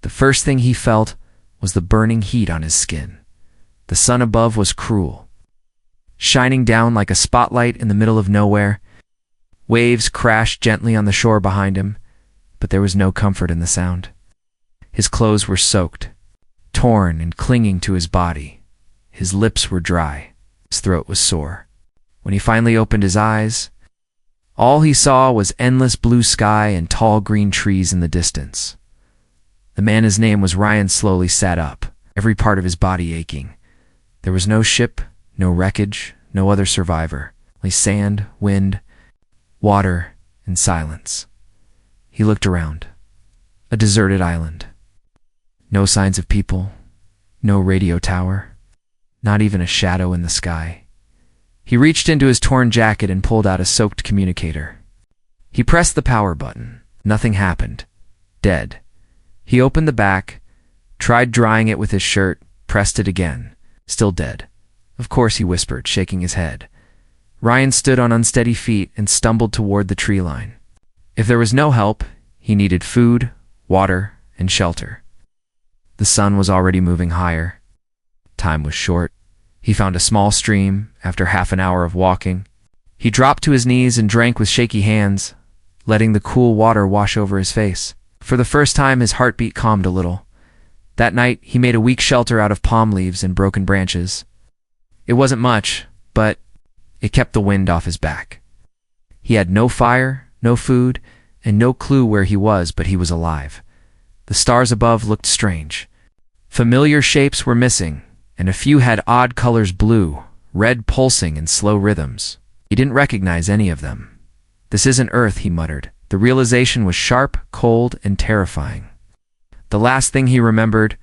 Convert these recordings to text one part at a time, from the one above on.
The first thing he felt was the burning heat on his skin. The sun above was cruel, shining down like a spotlight in the middle of nowhere. Waves crashed gently on the shore behind him, but there was no comfort in the sound. His clothes were soaked, torn and clinging to his body. His lips were dry. His throat was sore. When he finally opened his eyes, all he saw was endless blue sky and tall green trees in the distance. The man, his name was Ryan, slowly sat up, every part of his body aching. There was no ship, no wreckage, no other survivor. Only sand, wind, water, and silence. He looked around. A deserted island. No signs of people, no radio tower, not even a shadow in the sky. He reached into his torn jacket and pulled out a soaked communicator. He pressed the power button. Nothing happened. Dead. He opened the back, tried drying it with his shirt, pressed it again. Still dead. Of course, he whispered, shaking his head. Ryan stood on unsteady feet and stumbled toward the tree line. If there was no help, he needed food, water, and shelter. The sun was already moving higher. Time was short. He found a small stream after half an hour of walking. He dropped to his knees and drank with shaky hands, letting the cool water wash over his face. For the first time, his heartbeat calmed a little. That night, he made a weak shelter out of palm leaves and broken branches. It wasn't much, but it kept the wind off his back. He had no fire, no food, and no clue where he was, but he was alive. The stars above looked strange. Familiar shapes were missing, and a few had odd colors: blue, red, pulsing in slow rhythms. He didn't recognize any of them. "This isn't Earth," he muttered. The realization was sharp, cold, and terrifying. The last thing he remembered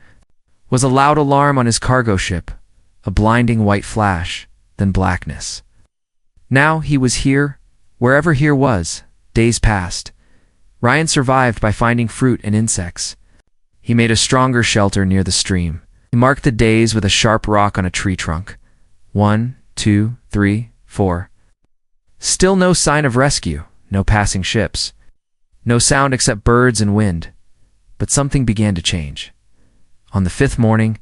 was a loud alarm on his cargo ship, a blinding white flash, then blackness. Now he was here, wherever here was. Days passed. Ryan survived by finding fruit and insects. He made a stronger shelter near the stream. He marked the days with a sharp rock on a tree trunk. 1, 2, 3, 4. Still no sign of rescue, no passing ships, no sound except birds and wind. But something began to change. On the 5th morning,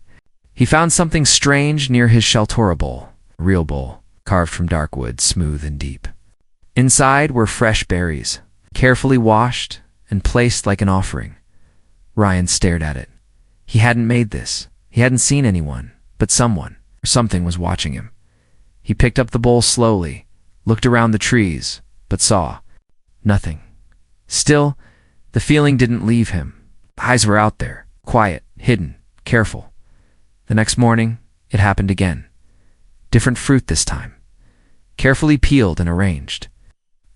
he found something strange near his shelter bowl, a real bowl, carved from dark wood, smooth and deep. Inside were fresh berries, carefully washed and placed like an offering. Ryan stared at it. He hadn't made this. He hadn't seen anyone, but someone or something was watching him. He picked up the bowl slowly, looked around the trees, but saw nothing. Still, the feeling didn't leave him. Eyes were out there, quiet, hidden, careful. The next morning, it happened again. Different fruit this time, carefully peeled and arranged.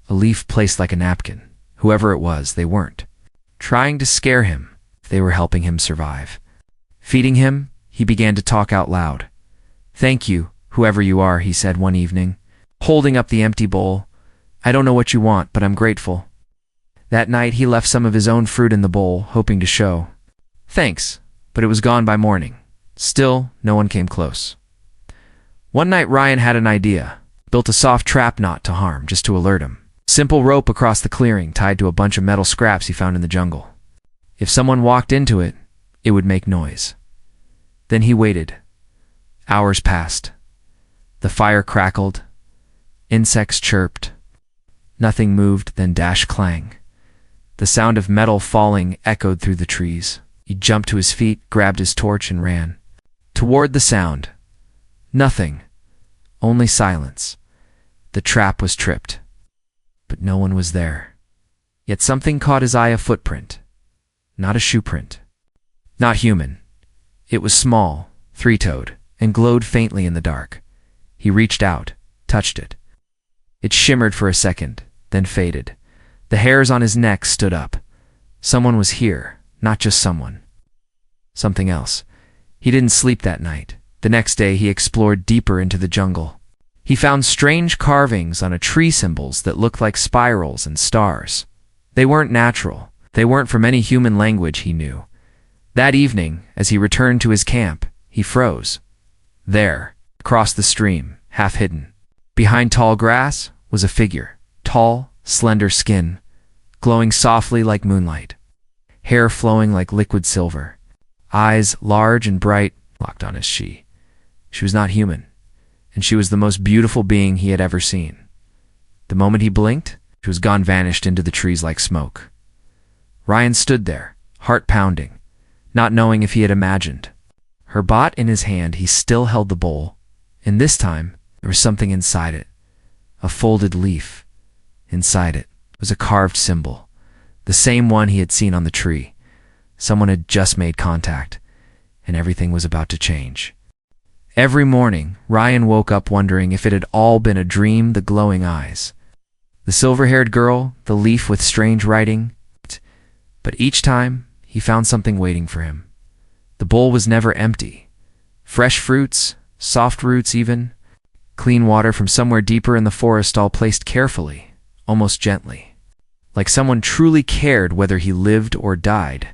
A leaf placed like a napkin. Whoever it was, they weren't trying to scare him. They were helping him survive. Feeding him, he began to talk out loud. "Thank you, whoever you are," he said one evening, holding up the empty bowl. "I don't know what you want, but I'm grateful." That night, he left some of his own fruit in the bowl, hoping to show thanks, but it was gone by morning. Still, no one came close. One night, Ryan had an idea. Built a soft trap knot to harm, just to alert him. Simple rope across the clearing, tied to a bunch of metal scraps he found in the jungle. If someone walked into it, it would make noise. Then he waited. Hours passed. The fire crackled. Insects chirped. Nothing moved, then dash clang. The sound of metal falling echoed through the trees. He jumped to his feet, grabbed his torch, and ran toward the sound. Nothing. Only silence. The trap was tripped. But no one was there. Yet something caught his eye: a footprint. Not a shoe print. Not human. It was small, three-toed, and glowed faintly in the dark. He reached out, touched it. It shimmered for a second, then faded. The hairs on his neck stood up. Someone was here, not just someone. Something else. He didn't sleep that night. The next day, he explored deeper into the jungle. He found strange carvings on a tree symbols that looked like spirals and stars. They weren't natural. They weren't from any human language he knew. That evening, as he returned to his camp, he froze. There, across the stream, half hidden, behind tall grass, was a figure. Tall, slender skin, glowing softly like moonlight. Hair flowing like liquid silver. eyes large and bright, locked on his she. She was not human, and she was the most beautiful being he had ever seen. The moment he blinked, she was gone, vanished into the trees like smoke. Ryan stood there, heart pounding, not knowing if he had imagined. Her bot in his hand, he still held the bowl, and this time there was something inside it, a folded leaf. Inside it was a carved symbol, the same one he had seen on the tree. Someone had just made contact, and everything was about to change. Every morning, Ryan woke up wondering if it had all been a dream. The glowing eyes, the silver-haired girl, the leaf with strange writing. But each time, he found something waiting for him. The bowl was never empty. Fresh fruits, soft roots even, clean water from somewhere deeper in the forest, all placed carefully, almost gently, like someone truly cared whether he lived or died.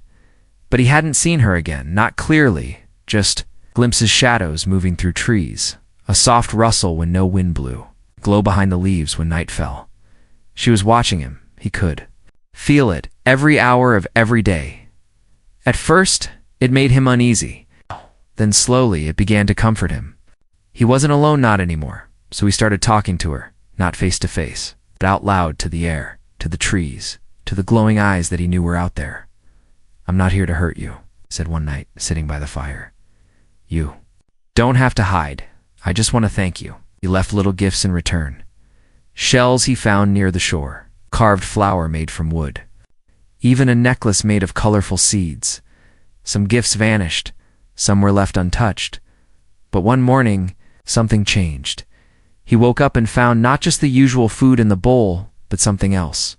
But he hadn't seen her again, not clearly, just glimpses, shadows moving through trees, a soft rustle when no wind blew, glow behind the leaves when night fell. She was watching him. He could feel it every hour of every day. At first, it made him uneasy. Then slowly, it began to comfort him. He wasn't alone, not anymore, so he started talking to her, not face to face, but out loud, to the air, to the trees, to the glowing eyes that he knew were out there. "I'm not here to hurt you," he said one night, sitting by the fire. "You don't have to hide. I just want to thank you." He left little gifts in return. Shells he found near the shore, carved flower made from wood, even a necklace made of colorful seeds. Some gifts vanished, some were left untouched. But one morning, something changed. He woke up and found not just the usual food in the bowl, but something else.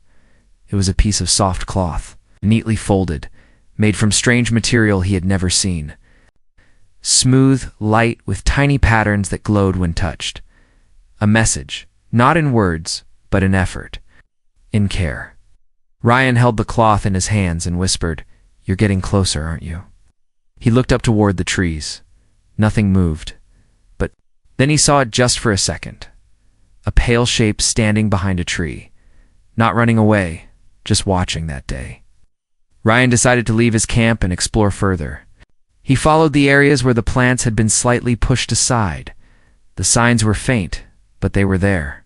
It was a piece of soft cloth, neatly folded, made from strange material he had never seen. Smooth, light, with tiny patterns that glowed when touched. A message, not in words, but in effort, in care. Ryan held the cloth in his hands and whispered, "You're getting closer, aren't you?" He looked up toward the trees. Nothing moved. But then he saw it just for a second. A pale shape standing behind a tree. Not running away, just watching that day. Ryan decided to leave his camp and explore further. He followed the areas where the plants had been slightly pushed aside. The signs were faint, but they were there.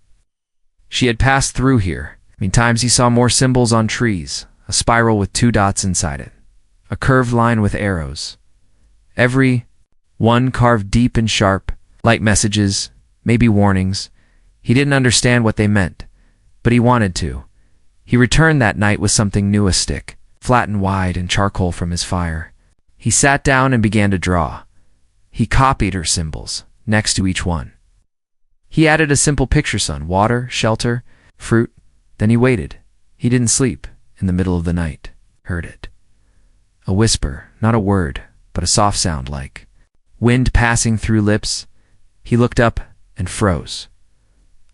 She had passed through here. Many times he saw more symbols on trees, a spiral with 2 dots inside it, a curved line with arrows. Every one carved deep and sharp, like messages, maybe warnings. He didn't understand what they meant, but he wanted to. He returned that night with something new, a stick, flat and wide, and charcoal from his fire. He sat down and began to draw. He copied her symbols, next to each one. He added a simple picture: sun, water, shelter, fruit. Then he waited. He didn't sleep. In the middle of the night, heard it. A whisper, not a word, but a soft sound like wind passing through lips. He looked up and froze.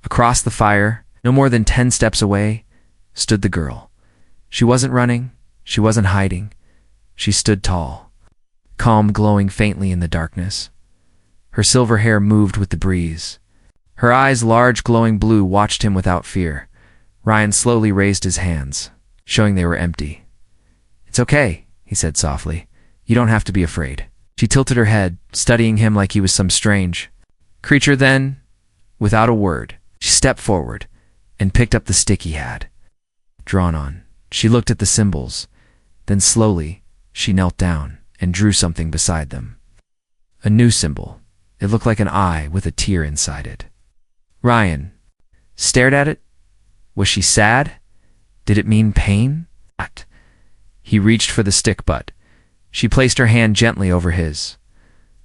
Across the fire, no more than 10 steps away, stood the girl. She wasn't running. She wasn't hiding. She stood tall, calm, glowing faintly in the darkness. Her silver hair moved with the breeze. Her eyes, large, glowing blue, watched him without fear. Ryan slowly raised his hands, showing they were empty. "It's okay," he said softly. "You don't have to be afraid." She tilted her head, studying him like he was some strange creature. Then, without a word, she stepped forward and picked up the stick he had drawn on. She looked at the symbols. Then slowly, she knelt down and drew something beside them. A new symbol. It looked like an eye with a tear inside it. Ryan stared at it. Was she sad? Did it mean pain? What? He reached for the stick, but she placed her hand gently over his.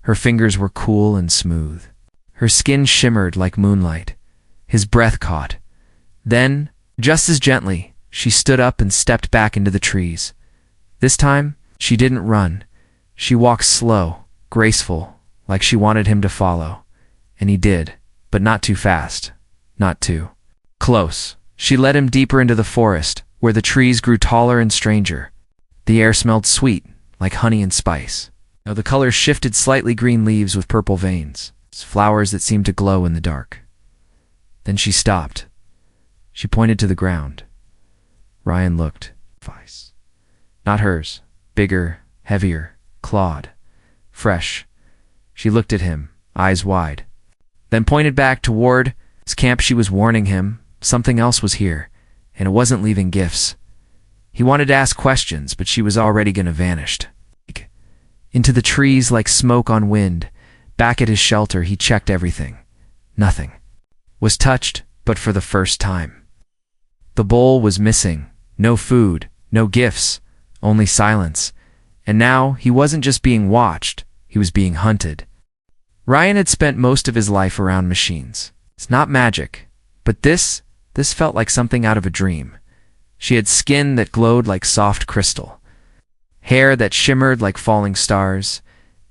Her fingers were cool and smooth. Her skin shimmered like moonlight. His breath caught. Then, just as gently, she stood up and stepped back into the trees. This time, she didn't run. She walked slow, graceful, like she wanted him to follow. And he did, but not too fast, not too close. She led him deeper into the forest, where the trees grew taller and stranger. The air smelled sweet, like honey and spice. Now the colors shifted slightly: green leaves with purple veins, flowers that seemed to glow in the dark. Then she stopped. She pointed to the ground. Ryan looked. Not hers. Bigger, heavier, clawed. Fresh. She looked at him, eyes wide. Then pointed back toward his camp. She was warning him. Something else was here, and it wasn't leaving gifts. He wanted to ask questions, but she was already gonna vanished. Into the trees like smoke on wind. Back at his shelter, he checked everything. Nothing was touched, but for the first time. The bowl was missing. No food, no gifts, only silence. And now he wasn't just being watched, he was being hunted. Ryan had spent most of his life around machines. It's not magic, but this felt like something out of a dream. She had skin that glowed like soft crystal, hair that shimmered like falling stars,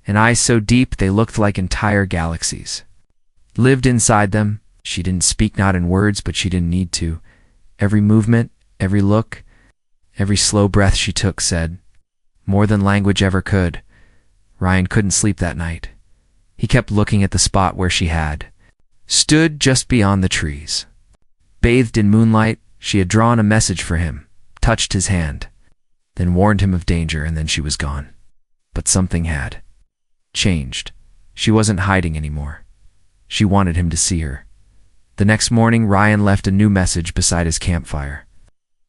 and eyes so deep they looked like entire galaxies. Lived inside them. She didn't speak, not in words, but she didn't need to. Every movement, every look, every slow breath she took said more than language ever could. Ryan couldn't sleep that night. He kept looking at the spot where she had stood just beyond the trees. Bathed in moonlight, she had drawn a message for him, touched his hand, then warned him of danger, and then she was gone. But something had changed. She wasn't hiding anymore. She wanted him to see her. The next morning, Ryan left a new message beside his campfire.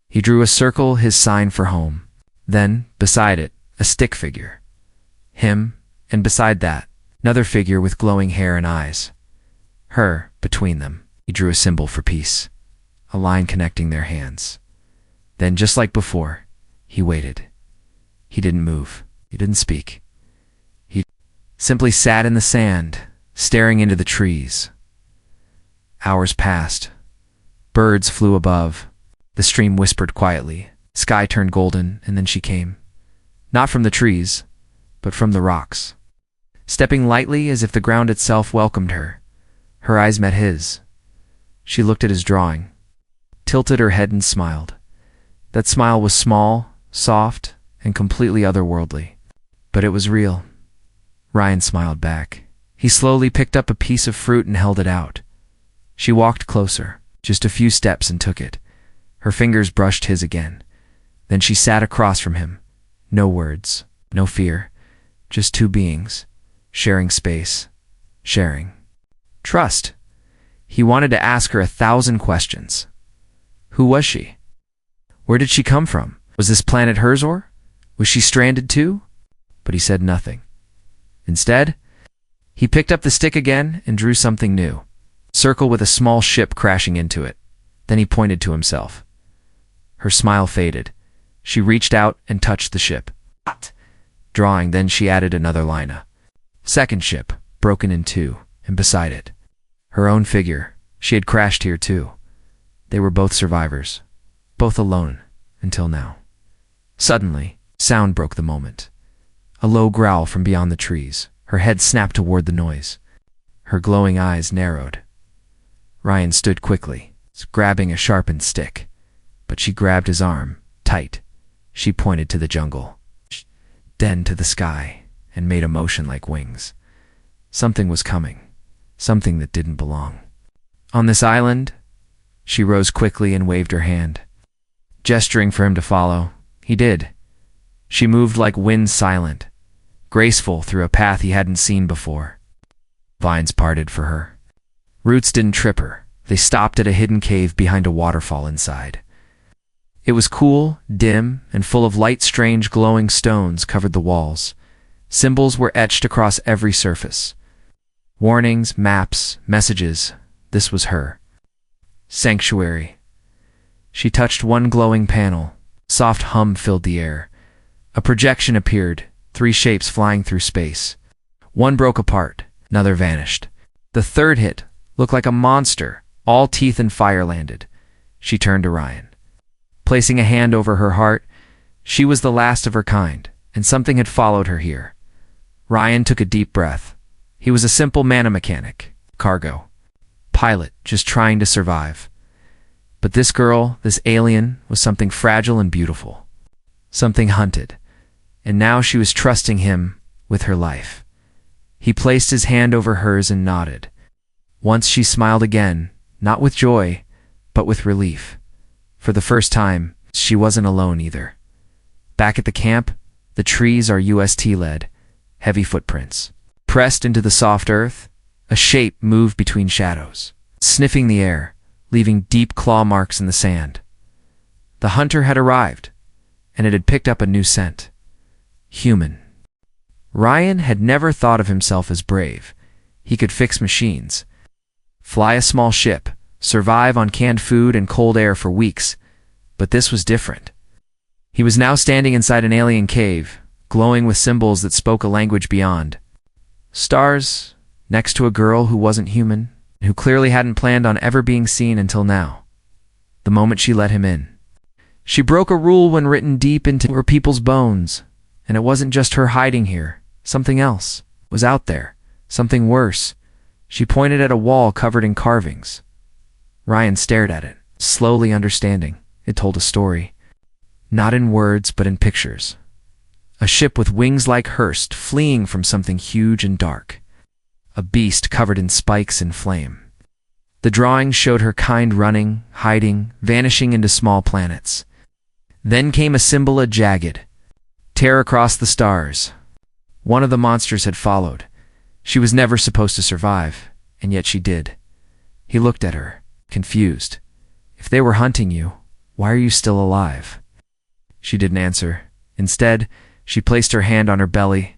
He drew a circle, his sign for home. Then, beside it, a stick figure. Him, and beside that, another figure with glowing hair and eyes. Her, between them. He drew a symbol for peace, a line connecting their hands. Then, just like before, he waited. He didn't move. He didn't speak. He simply sat in the sand, staring into the trees. Hours passed. Birds flew above. The stream whispered quietly. Sky turned golden, and then she came. Not from the trees, but from the rocks. Stepping lightly as if the ground itself welcomed her. Her eyes met his. She looked at his drawing, tilted her head and smiled. That smile was small, soft, and completely otherworldly. But it was real. Ryan smiled back. He slowly picked up a piece of fruit and held it out. She walked closer, just a few steps, and took it. Her fingers brushed his again. Then she sat across from him. No words, no fear, just two beings, sharing space, sharing trust. He wanted to ask her 1,000 questions. Who was she? Where did she come from? Was this planet hers, or was she stranded too? But he said nothing. Instead, he picked up the stick again and drew something new. Circle with a small ship crashing into it. Then he pointed to himself. Her smile faded. She reached out and touched the ship. Drawing, then she added another line. A second ship, broken in two, and beside it, her own figure. She had crashed here too. They were both survivors, both alone, until now. Suddenly, sound broke the moment. A low growl from beyond the trees. Her head snapped toward the noise. Her glowing eyes narrowed. Ryan stood quickly, grabbing a sharpened stick. But she grabbed his arm, tight. She pointed to the jungle, then to the sky, and made a motion like wings. Something was coming, something that didn't belong. On this island, she rose quickly and waved her hand. Gesturing for him to follow, he did. She moved like wind, silent, graceful through a path he hadn't seen before. Vines parted for her. Roots didn't trip her. They stopped at a hidden cave behind a waterfall inside. It was cool, dim, and full of light. Strange glowing stones covered the walls. Symbols were etched across every surface. Warnings, maps, messages. This was her sanctuary. She touched one glowing panel. Soft hum filled the air. A projection appeared, 3 shapes flying through space. One broke apart, another vanished. The third hit looked like a monster. All teeth and fire landed. She turned to Ryan. Placing a hand over her heart, she was the last of her kind, and something had followed her here. Ryan took a deep breath. He was a simple mechanic, cargo, pilot, just trying to survive. But this girl, this alien, was something fragile and beautiful. Something hunted. And now she was trusting him with her life. He placed his hand over hers and nodded. Once she smiled again, not with joy, but with relief. For the first time, she wasn't alone either. Back at the camp, the trees are UST-led, heavy footprints. Pressed into the soft earth, a shape moved between shadows, sniffing the air, leaving deep claw marks in the sand. The hunter had arrived, and it had picked up a new scent. Human. Ryan had never thought of himself as brave. He could fix machines, fly a small ship, survive on canned food and cold air for weeks, but this was different. He was now standing inside an alien cave, glowing with symbols that spoke a language beyond. Stars, next to a girl who wasn't human, who clearly hadn't planned on ever being seen until now. The moment she let him in. She broke a rule when written deep into her people's bones, and it wasn't just her hiding here. Something else was out there, something worse. She pointed at a wall covered in carvings. Ryan stared at it, slowly understanding. It told a story. Not in words, but in pictures. A ship with wings like Hearst fleeing from something huge and dark. A beast covered in spikes and flame. The drawing showed her kind running, hiding, vanishing into small planets. Then came a symbol, a jagged tear across the stars. One of the monsters had followed. She was never supposed to survive, and yet she did. He looked at her, confused. If they were hunting you, why are you still alive? She didn't answer. Instead, she placed her hand on her belly,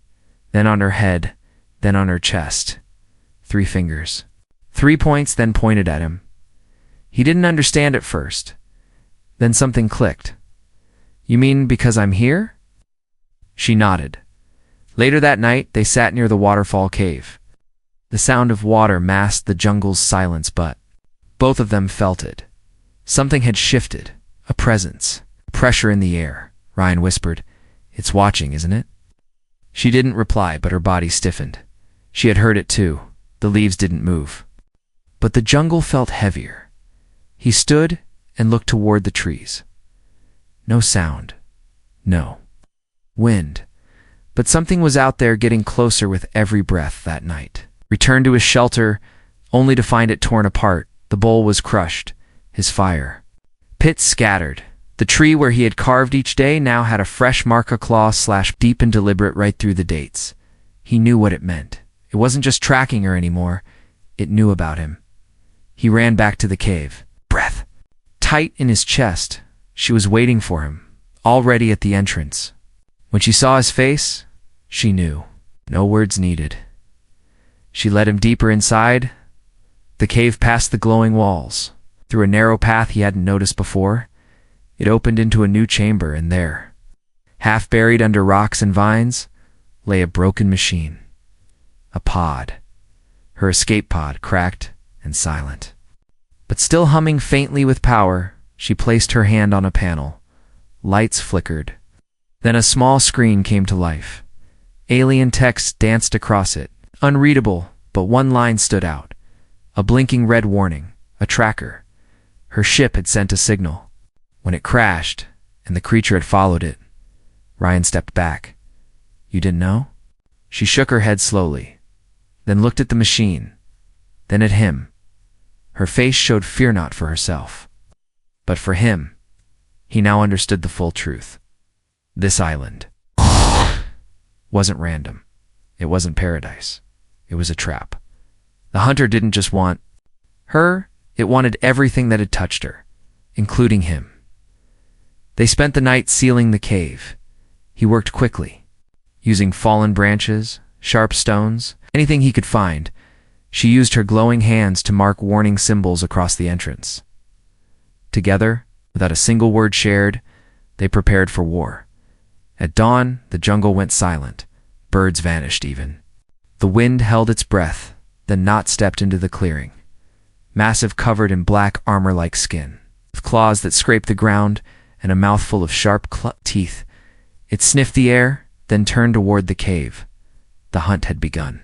then on her head, then on her chest. 3 fingers. 3 points, then pointed at him. He didn't understand at first. Then something clicked. You mean because I'm here? She nodded. Later that night, they sat near the waterfall cave. The sound of water masked the jungle's silence, but both of them felt it. Something had shifted, a presence, pressure in the air. Ryan whispered, "It's watching, isn't it?" She didn't reply, but her body stiffened. She had heard it too. The leaves didn't move. But the jungle felt heavier. He stood and looked toward the trees. No sound. No wind. But something was out there, getting closer with every breath. That night, returned to his shelter, only to find it torn apart. The bowl was crushed, his fire pit scattered. The tree where he had carved each day now had a fresh mark, a claw slashed deep and deliberate right through the dates. He knew what it meant. It wasn't just tracking her anymore. It knew about him. He ran back to the cave, breath tight in his chest. She was waiting for him, already at the entrance. When she saw his face, she knew. No words needed. She led him deeper inside. The cave passed the glowing walls, through a narrow path he hadn't noticed before. It opened into a new chamber, and there, half buried under rocks and vines, lay a broken machine. A pod. Her escape pod, cracked and silent. But still humming faintly with power, she placed her hand on a panel. Lights flickered. Then a small screen came to life. Alien text danced across it. Unreadable, but one line stood out. A blinking red warning. A tracker. Her ship had sent a signal. When it crashed, and the creature had followed it, Ryan stepped back. You didn't know? She shook her head slowly, then looked at the machine, then at him. Her face showed fear, not for herself, but for him. He now understood the full truth. This island wasn't random. It wasn't paradise. It was a trap. The hunter didn't just want her, it wanted everything that had touched her, including him. They spent the night sealing the cave. He worked quickly, using fallen branches, sharp stones, anything he could find. She used her glowing hands to mark warning symbols across the entrance. Together, without a single word shared, they prepared for war. At dawn, the jungle went silent. Birds vanished even. The wind held its breath, then Knot stepped into the clearing. Massive, covered in black armor-like skin, with claws that scraped the ground and a mouthful of sharp teeth. It sniffed the air, then turned toward the cave. The hunt had begun.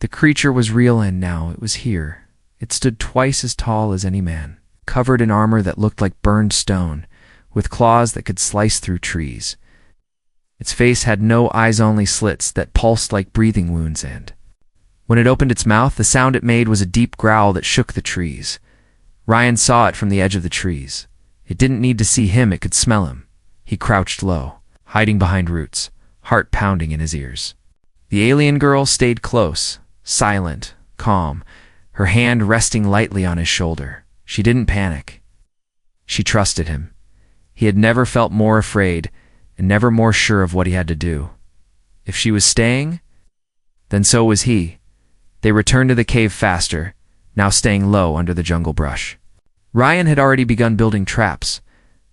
The creature was real, and now it was here. It stood twice as tall as any man, covered in armor that looked like burned stone, with claws that could slice through trees. Its face had no eyes, only slits that pulsed like breathing wounds, and when it opened its mouth, the sound it made was a deep growl that shook the trees. Ryan saw it from the edge of the trees. It didn't need to see him, it could smell him. He crouched low, hiding behind roots, heart pounding in his ears. The alien girl stayed close, silent, calm, her hand resting lightly on his shoulder. She didn't panic. She trusted him. He had never felt more afraid and never more sure of what he had to do. If she was staying, then so was he. They returned to the cave faster, now staying low under the jungle brush. Ryan had already begun building traps,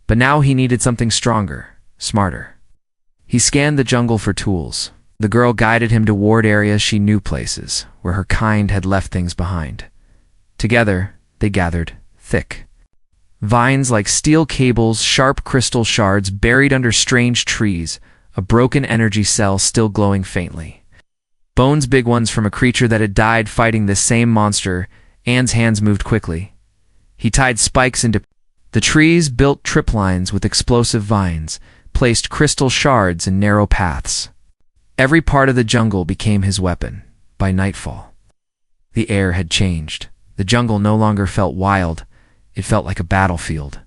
but now he needed something stronger, smarter. He scanned the jungle for tools. The girl guided him toward areas she knew, places where her kind had left things behind. Together, they gathered thick vines like steel cables, sharp crystal shards buried under strange trees, a broken energy cell still glowing faintly. Bones, big ones from a creature that had died fighting this same monster. Anne's hands moved quickly. He tied spikes into the trees, built trip lines with explosive vines, placed crystal shards in narrow paths. Every part of the jungle became his weapon. By nightfall, the air had changed. The jungle no longer felt wild. It felt like a battlefield.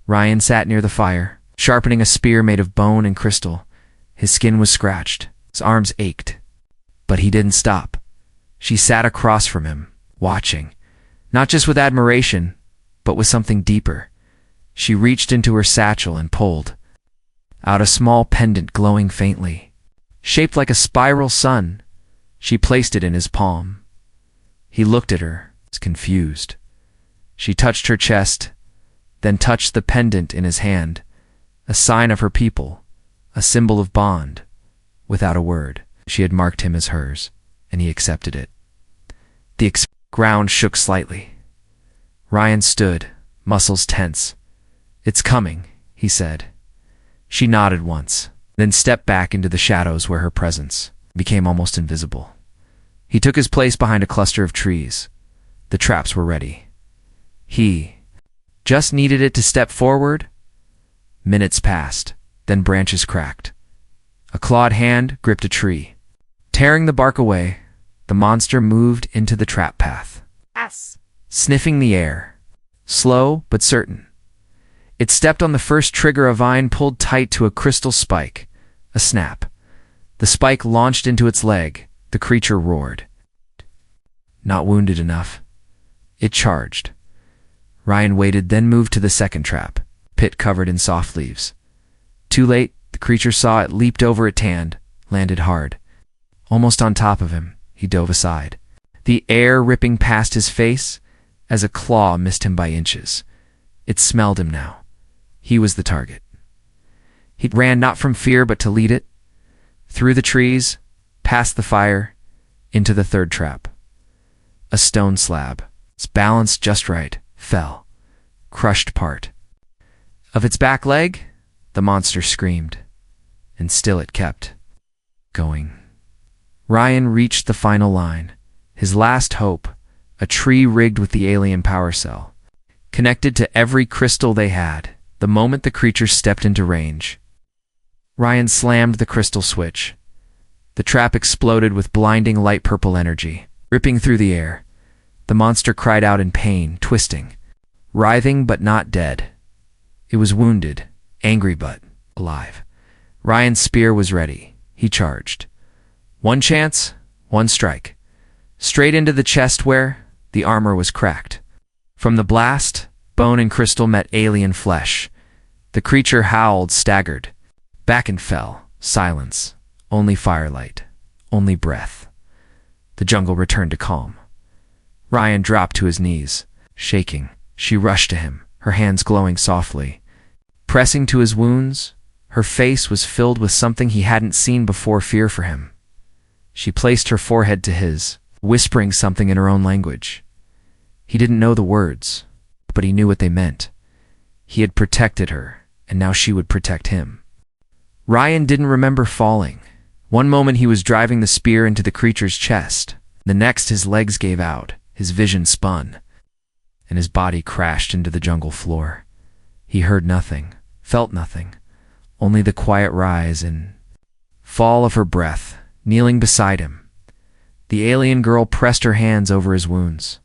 Ryan sat near the fire, sharpening a spear made of bone and crystal. His skin was scratched. His arms ached. But he didn't stop. She sat across from him, watching, not just with admiration, but with something deeper. She reached into her satchel and pulled out a small pendant glowing faintly. Shaped like a spiral sun, she placed it in his palm. He looked at her, confused. She touched her chest, then touched the pendant in his hand, a sign of her people, a symbol of bond. Without a word, she had marked him as hers, and he accepted it. The ground shook slightly. Ryan stood, muscles tense. "It's coming," he said. She nodded once, then stepped back into the shadows where her presence became almost invisible. He took his place behind a cluster of trees. The traps were ready. He just needed it to step forward. Minutes passed, then branches cracked. A clawed hand gripped a tree. Tearing the bark away, the monster moved into the trap path, sniffing the air, slow but certain. It stepped on the first trigger, a vine pulled tight to a crystal spike. A snap. The spike launched into its leg. The creature roared. Not wounded enough. It charged. Ryan waited, then moved to the second trap, pit covered in soft leaves. Too late, the creature saw it, leaped over its hand, landed hard. Almost on top of him, he dove aside, the air ripping past his face as a claw missed him by inches. It smelled him now. He was the target. He ran not from fear but to lead it, through the trees, past the fire, into the third trap. A stone slab, its balance just right, fell, crushed part of its back leg. The monster screamed, and still it kept going. Ryan reached the final line, his last hope, a tree rigged with the alien power cell, connected to every crystal they had. The moment the creature stepped into range, Ryan slammed the crystal switch. The trap exploded with blinding light purple energy, ripping through the air. The monster cried out in pain, twisting, writhing but not dead. It was wounded, angry but alive. Ryan's spear was ready. He charged. One chance, one strike. Straight into the chest where the armor was cracked. From the blast, bone and crystal met alien flesh. The creature howled, staggered, back and fell. Silence. Only firelight. Only breath. The jungle returned to calm. Ryan dropped to his knees, shaking. She rushed to him, her hands glowing softly. Pressing to his wounds, her face was filled with something he hadn't seen before, fear for him. She placed her forehead to his, whispering something in her own language. He didn't know the words, but he knew what they meant. He had protected her, and now she would protect him. Ryan didn't remember falling. One moment he was driving the spear into the creature's chest. The next his legs gave out, his vision spun, and his body crashed into the jungle floor. He heard nothing, felt nothing, only the quiet rise and fall of her breath, kneeling beside him. The alien girl pressed her hands over his wounds.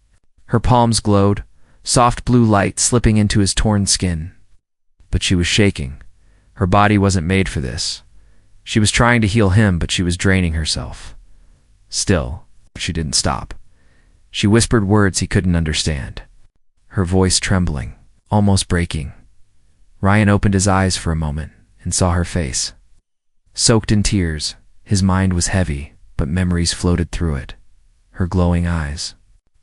Her palms glowed, soft blue light slipping into his torn skin. But she was shaking. Her body wasn't made for this. She was trying to heal him, but she was draining herself. Still, she didn't stop. She whispered words he couldn't understand, her voice trembling, almost breaking. Ryan opened his eyes for a moment and saw her face. Soaked in tears, his mind was heavy, but memories floated through it. Her glowing eyes.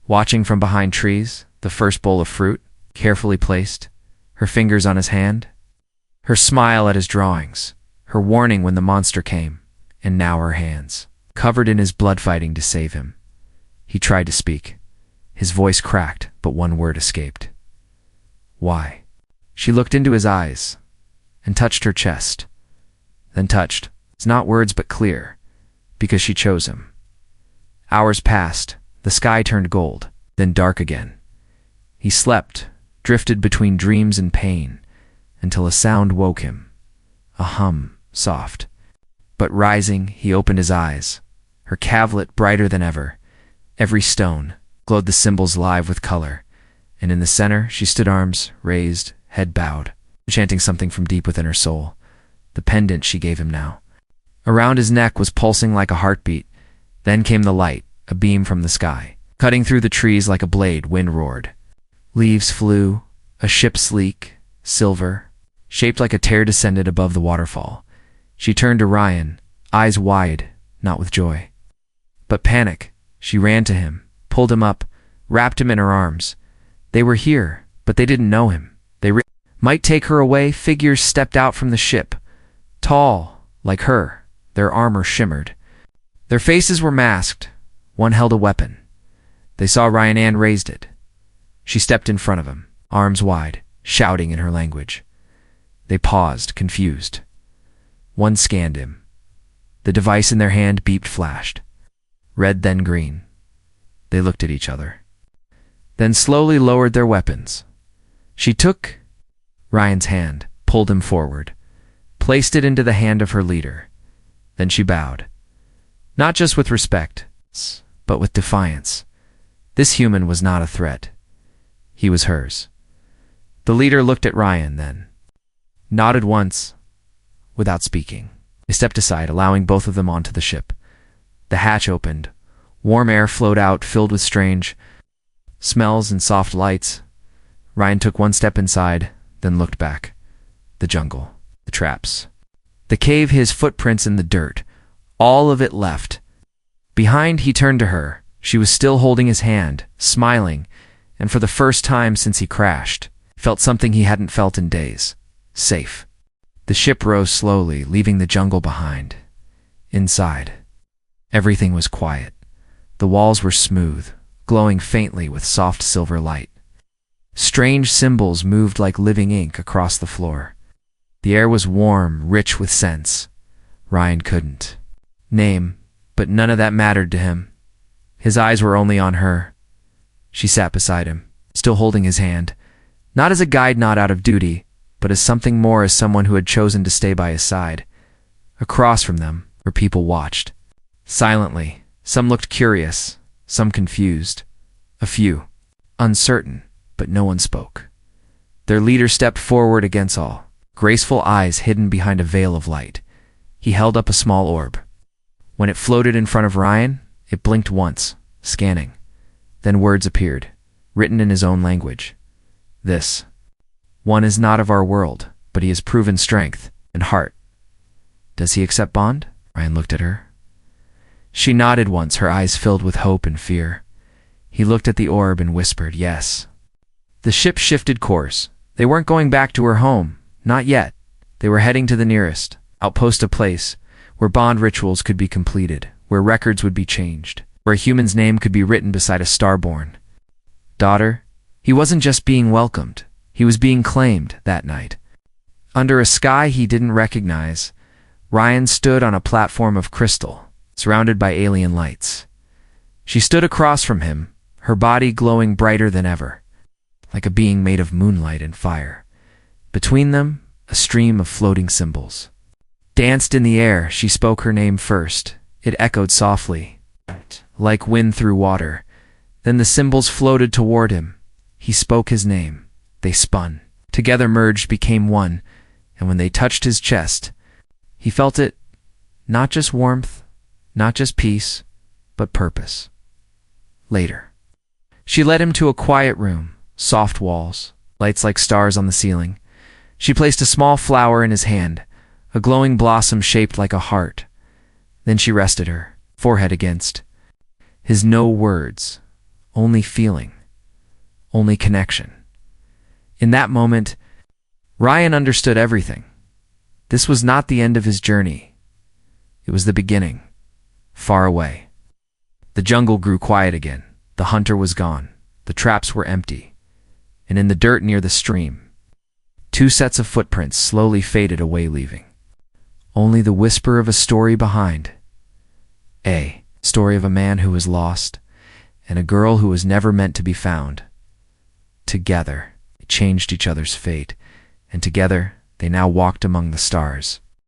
Watching from behind trees, the first bowl of fruit, carefully placed, her fingers on his hand. Her smile at his drawings, her warning when the monster came, and now her hands, covered in his blood fighting to save him. He tried to speak. His voice cracked, but one word escaped. Why? She looked into his eyes and touched her chest. Then touched, it's not words but clear, because she chose him. Hours passed, the sky turned gold, then dark again. He slept, drifted between dreams and pain, until a sound woke him. A hum, soft. But rising, he opened his eyes, her cavlet brighter than ever. Every stone glowed the symbols live with color, and in the center she stood, arms raised, head bowed, chanting something from deep within her soul, the pendant she gave him now. Around his neck was pulsing like a heartbeat. Then came the light, a beam from the sky, cutting through the trees like a blade. Wind roared. Leaves flew, a ship sleek, silver, shaped like a tear descended above the waterfall. She turned to Ryan, eyes wide, not with joy, but panic. She ran to him, pulled him up, wrapped him in her arms. They were here, but they didn't know him. They might take her away. Figures stepped out from the ship, tall, like her. Their armor shimmered. Their faces were masked. One held a weapon. They saw Ryan. Ann raised it. She stepped in front of him, arms wide, shouting in her language. They paused, confused. One scanned him. The device in their hand beeped, flashed. Red, then green. They looked at each other, then slowly lowered their weapons. She took Ryan's hand, pulled him forward, placed it into the hand of her leader. Then she bowed, not just with respect, but with defiance. This human was not a threat. He was hers. The leader looked at Ryan, then nodded once, without speaking. They stepped aside, allowing both of them onto the ship. The hatch opened. Warm air flowed out, filled with strange smells and soft lights. Ryan took one step inside, then looked back. The jungle, the traps, the cave, his footprints in the dirt, all of it left. Behind, he turned to her. She was still holding his hand, smiling, and for the first time since he crashed, felt something he hadn't felt in days. Safe. The ship rose slowly, leaving the jungle behind. Inside, everything was quiet. The walls were smooth, glowing faintly with soft silver light. Strange symbols moved like living ink across the floor. The air was warm, rich with scents. Ryan couldn't name, but none of that mattered to him. His eyes were only on her. She sat beside him, still holding his hand, not as a guide, not out of duty, but as something more, as someone who had chosen to stay by his side. Across from them, her people watched. Silently, some looked curious, some confused, a few uncertain, but no one spoke. Their leader stepped forward against all, graceful eyes hidden behind a veil of light. He held up a small orb. When it floated in front of Ryan, it blinked once, scanning. Then words appeared, written in his own language. This one is not of our world, but he has proven strength and heart. Does he accept bond? Ryan looked at her. She nodded once, her eyes filled with hope and fear. He looked at the orb and whispered, yes. The ship shifted course. They weren't going back to her home, not yet. They were heading to the nearest outpost, a place where bond rituals could be completed, where records would be changed, where a human's name could be written beside a star-born daughter. He wasn't just being welcomed, he was being claimed that night. Under a sky he didn't recognize, Ryan stood on a platform of crystal, surrounded by alien lights. She stood across from him, her body glowing brighter than ever, like a being made of moonlight and fire. Between them, a stream of floating symbols danced in the air. She spoke her name first. It echoed softly, like wind through water. Then the symbols floated toward him. He spoke his name. They spun, together merged, became one, and when they touched his chest, he felt it Not just warmth, not just peace, but purpose. Later. She led him to a quiet room, soft walls, lights like stars on the ceiling. She placed a small flower in his hand, a glowing blossom shaped like a heart. Then she rested her forehead against his. No words, only feeling, only connection. In that moment, Ryan understood everything. This was not the end of his journey. It was the beginning, far away. The jungle grew quiet again. The hunter was gone. The traps were empty. And in the dirt near the stream, 2 sets of footprints slowly faded away, leaving only the whisper of a story behind. A story of a man who was lost and a girl who was never meant to be found. Together, they changed each other's fate, and together they now walked among the stars.